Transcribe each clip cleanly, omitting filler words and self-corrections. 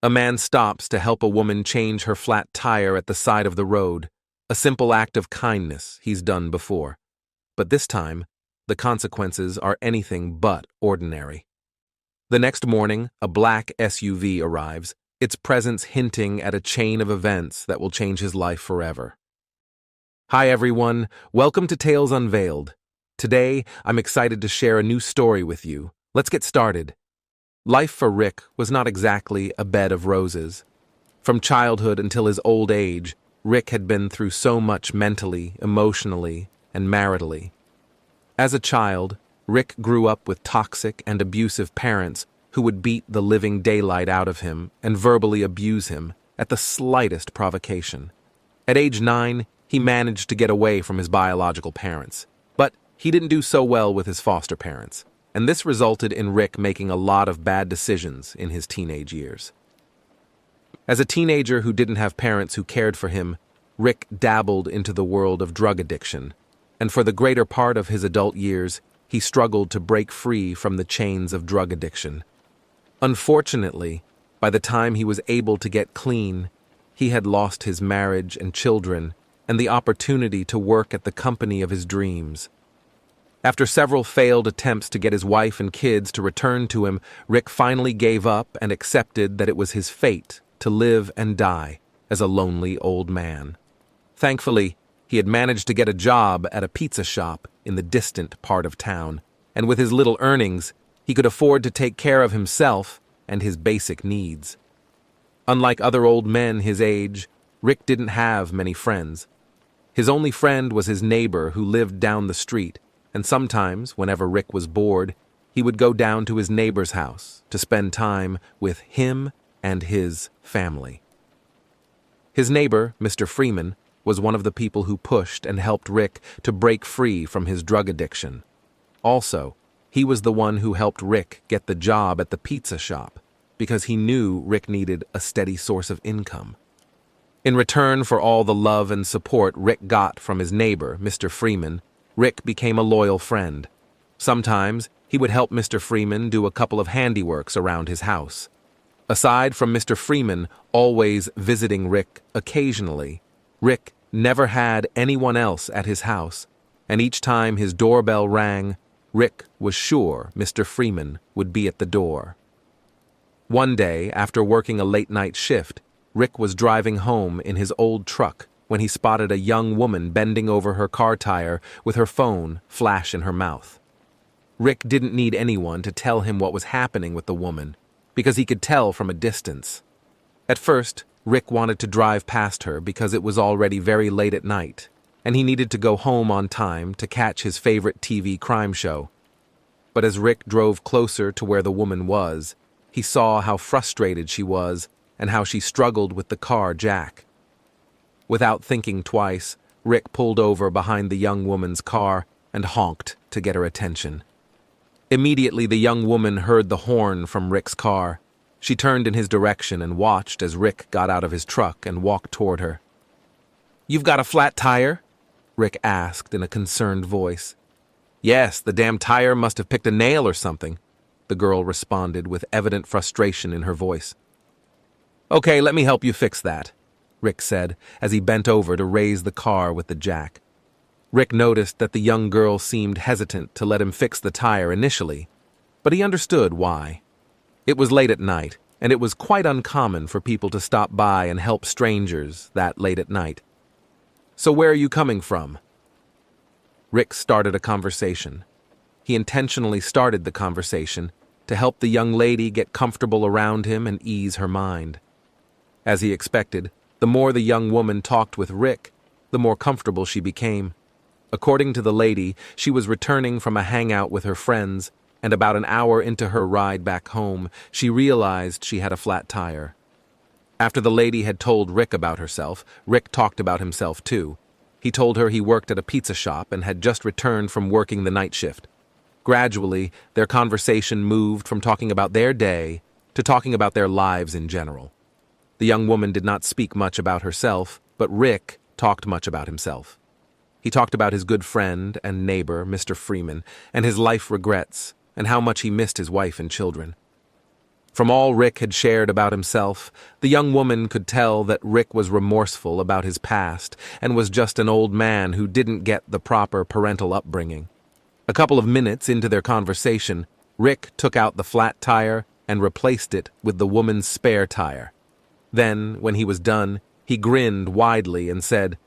A man stops to help a woman change her flat tire at the side of the road, a simple act of kindness he's done before. But this time, the consequences are anything but ordinary. The next morning, a black SUV arrives, its presence hinting at a chain of events that will change his life forever. Hi everyone, welcome to Tales Unveiled. Today, I'm excited to share a new story with you. Let's get started. Life for Rick was not exactly a bed of roses. From childhood until his old age, Rick had been through so much mentally, emotionally, and maritally. As a child, Rick grew up with toxic and abusive parents who would beat the living daylight out of him and verbally abuse him at the slightest provocation. At age 9, he managed to get away from his biological parents, but he didn't do so well with his foster parents, and this resulted in Rick making a lot of bad decisions in his teenage years. As a teenager who didn't have parents who cared for him, Rick dabbled into the world of drug addiction, and for the greater part of his adult years, he struggled to break free from the chains of drug addiction. Unfortunately, by the time he was able to get clean, he had lost his marriage and children and the opportunity to work at the company of his dreams. After several failed attempts to get his wife and kids to return to him, Rick finally gave up and accepted that it was his fate to live and die as a lonely old man. Thankfully, he had managed to get a job at a pizza shop in the distant part of town, and with his little earnings, he could afford to take care of himself and his basic needs. Unlike other old men his age, Rick didn't have many friends. His only friend was his neighbor who lived down the street, and sometimes, whenever Rick was bored, he would go down to his neighbor's house to spend time with him and his family. His neighbor, Mr. Freeman, was one of the people who pushed and helped Rick to break free from his drug addiction. Also, he was the one who helped Rick get the job at the pizza shop because he knew Rick needed a steady source of income. In return for all the love and support Rick got from his neighbor, Mr. Freeman, Rick became a loyal friend. Sometimes, he would help Mr. Freeman do a couple of handiworks around his house. Aside from Mr. Freeman always visiting Rick occasionally, Rick never had anyone else at his house, and each time his doorbell rang, Rick was sure Mr. Freeman would be at the door. One day, after working a late-night shift, Rick was driving home in his old truck when he spotted a young woman bending over her car tire with her phone flash in her mouth. Rick didn't need anyone to tell him what was happening with the woman, because he could tell from a distance. At first, Rick wanted to drive past her because it was already very late at night, and he needed to go home on time to catch his favorite TV crime show. But as Rick drove closer to where the woman was, he saw how frustrated she was and how she struggled with the car jack. Without thinking twice, Rick pulled over behind the young woman's car and honked to get her attention. Immediately, the young woman heard the horn from Rick's car. She turned in his direction and watched as Rick got out of his truck and walked toward her. "You've got a flat tire?" Rick asked in a concerned voice. "Yes, the damn tire must have picked a nail or something," the girl responded with evident frustration in her voice. "Okay, let me help you fix that," Rick said as he bent over to raise the car with the jack. Rick noticed that the young girl seemed hesitant to let him fix the tire initially, but he understood why. It was late at night, and it was quite uncommon for people to stop by and help strangers that late at night. "So where are you coming from?" Rick started a conversation. He intentionally started the conversation to help the young lady get comfortable around him and ease her mind. As he expected, the more the young woman talked with Rick, the more comfortable she became. According to the lady, she was returning from a hangout with her friends, and about an hour into her ride back home, she realized she had a flat tire. After the lady had told Rick about herself, Rick talked about himself too. He told her he worked at a pizza shop and had just returned from working the night shift. Gradually, their conversation moved from talking about their day to talking about their lives in general. The young woman did not speak much about herself, but Rick talked much about himself. He talked about his good friend and neighbor, Mr. Freeman, and his life regrets, and how much he missed his wife and children. From all Rick had shared about himself, the young woman could tell that Rick was remorseful about his past and was just an old man who didn't get the proper parental upbringing. A couple of minutes into their conversation, Rick took out the flat tire and replaced it with the woman's spare tire. Then, when he was done, he grinned widely and said,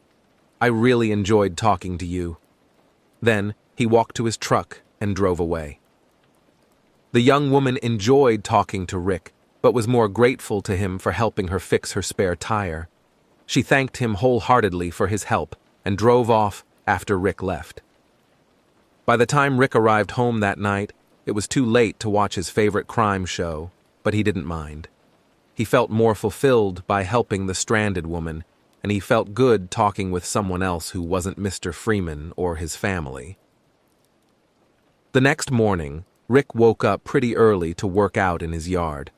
"I really enjoyed talking to you." Then, he walked to his truck and drove away. The young woman enjoyed talking to Rick, but was more grateful to him for helping her fix her spare tire. She thanked him wholeheartedly for his help and drove off after Rick left. By the time Rick arrived home that night, it was too late to watch his favorite crime show, but he didn't mind. He felt more fulfilled by helping the stranded woman, and he felt good talking with someone else who wasn't Mr. Freeman or his family. The next morning, Rick woke up pretty early to work out in his yard.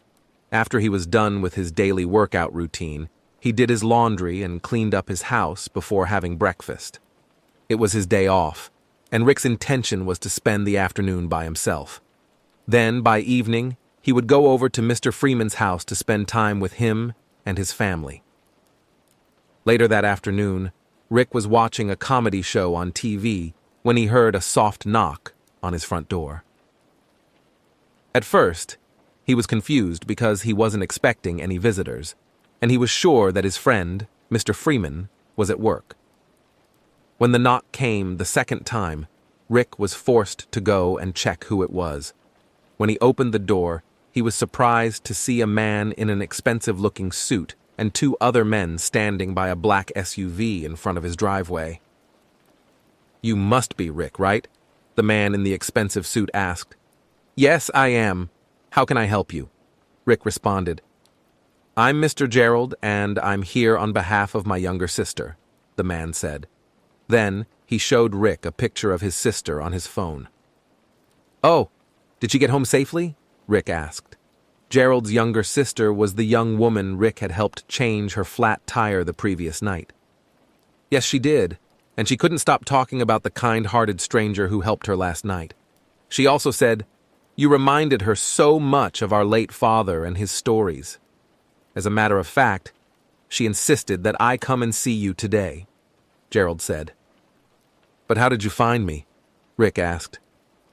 After he was done with his daily workout routine, he did his laundry and cleaned up his house before having breakfast. It was his day off, and Rick's intention was to spend the afternoon by himself. Then, by evening, he would go over to Mr. Freeman's house to spend time with him and his family. Later that afternoon, Rick was watching a comedy show on TV when he heard a soft knock on his front door. At first, he was confused because he wasn't expecting any visitors, and he was sure that his friend, Mr. Freeman, was at work. When the knock came the second time, Rick was forced to go and check who it was. When he opened the door, he was surprised to see a man in an expensive-looking suit and two other men standing by a black SUV in front of his driveway. "You must be Rick, right?" the man in the expensive suit asked. "Yes, I am. How can I help you?" Rick responded. "I'm Mr. Gerald, and I'm here on behalf of my younger sister," the man said. Then he showed Rick a picture of his sister on his phone. "Oh, did she get home safely?" Rick asked. Gerald's younger sister was the young woman Rick had helped change her flat tire the previous night. "Yes, she did, and she couldn't stop talking about the kind-hearted stranger who helped her last night. She also said, 'You reminded her so much of our late father and his stories.' As a matter of fact, she insisted that I come and see you today," Gerald said. "But how did you find me?" Rick asked.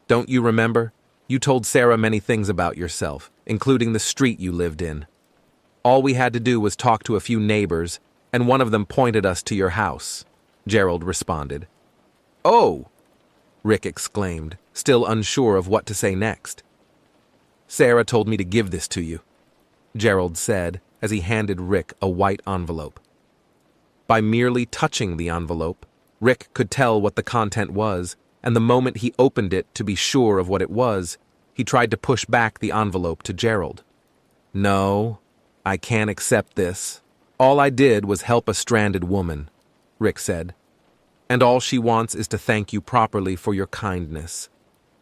"Don't you remember? You told Sarah many things about yourself, including the street you lived in. All we had to do was talk to a few neighbors, and one of them pointed us to your house," Gerald responded. "Oh!" Rick exclaimed, still unsure of what to say next. "Sarah told me to give this to you," Gerald said as he handed Rick a white envelope. By merely touching the envelope, Rick could tell what the content was, and the moment he opened it to be sure of what it was, he tried to push back the envelope to Gerald. "No, I can't accept this. All I did was help a stranded woman," Rick said. "And all she wants is to thank you properly for your kindness.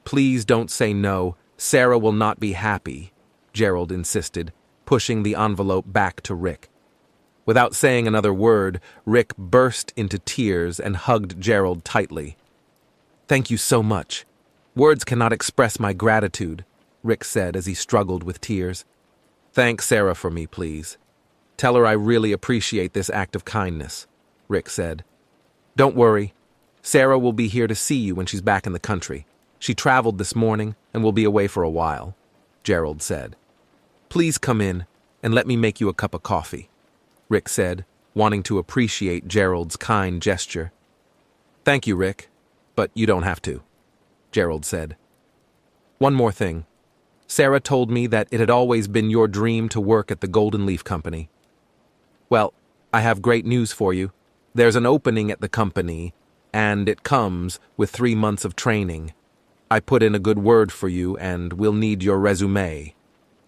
Please don't say no. Sarah will not be happy," Gerald insisted, pushing the envelope back to Rick. Without saying another word, Rick burst into tears and hugged Gerald tightly. "Thank you so much. Words cannot express my gratitude," Rick said as he struggled with tears. "Thank Sarah for me, please. Tell her I really appreciate this act of kindness," Rick said. "Don't worry. Sarah will be here to see you when she's back in the country. She traveled this morning and will be away for a while," Gerald said. "Please come in and let me make you a cup of coffee," Rick said, wanting to appreciate Gerald's kind gesture. "Thank you, Rick, but you don't have to," Gerald said. "One more thing. Sarah told me that it had always been your dream to work at the Golden Leaf Company. Well, I have great news for you. There's an opening at the company, and it comes with 3 months of training. I put in a good word for you, and we'll need your resume,"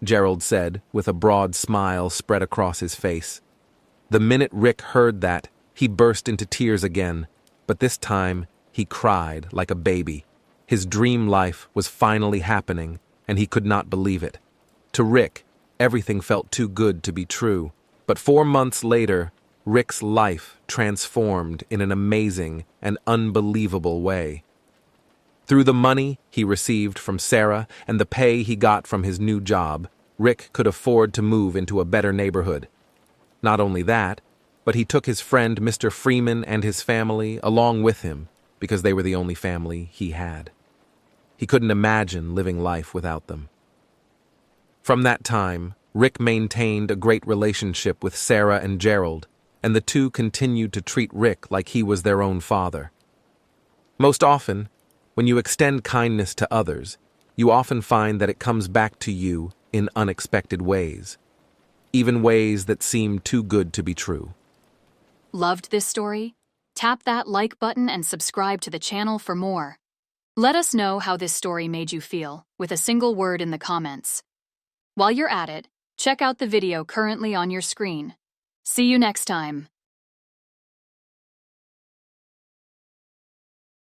Gerald said, with a broad smile spread across his face. The minute Rick heard that, he burst into tears again, but this time he cried like a baby. His dream life was finally happening, and he could not believe it. To Rick, everything felt too good to be true. But 4 months later, Rick's life transformed in an amazing and unbelievable way. Through the money he received from Sarah and the pay he got from his new job, Rick could afford to move into a better neighborhood. Not only that, but he took his friend Mr. Freeman and his family along with him because they were the only family he had. He couldn't imagine living life without them. From that time, Rick maintained a great relationship with Sarah and Gerald, and the two continued to treat Rick like he was their own father. Most often, when you extend kindness to others, you often find that it comes back to you in unexpected ways, even ways that seem too good to be true. Loved this story? Tap that like button and subscribe to the channel for more. Let us know how this story made you feel with a single word in the comments. While you're at it, check out the video currently on your screen. See you next time.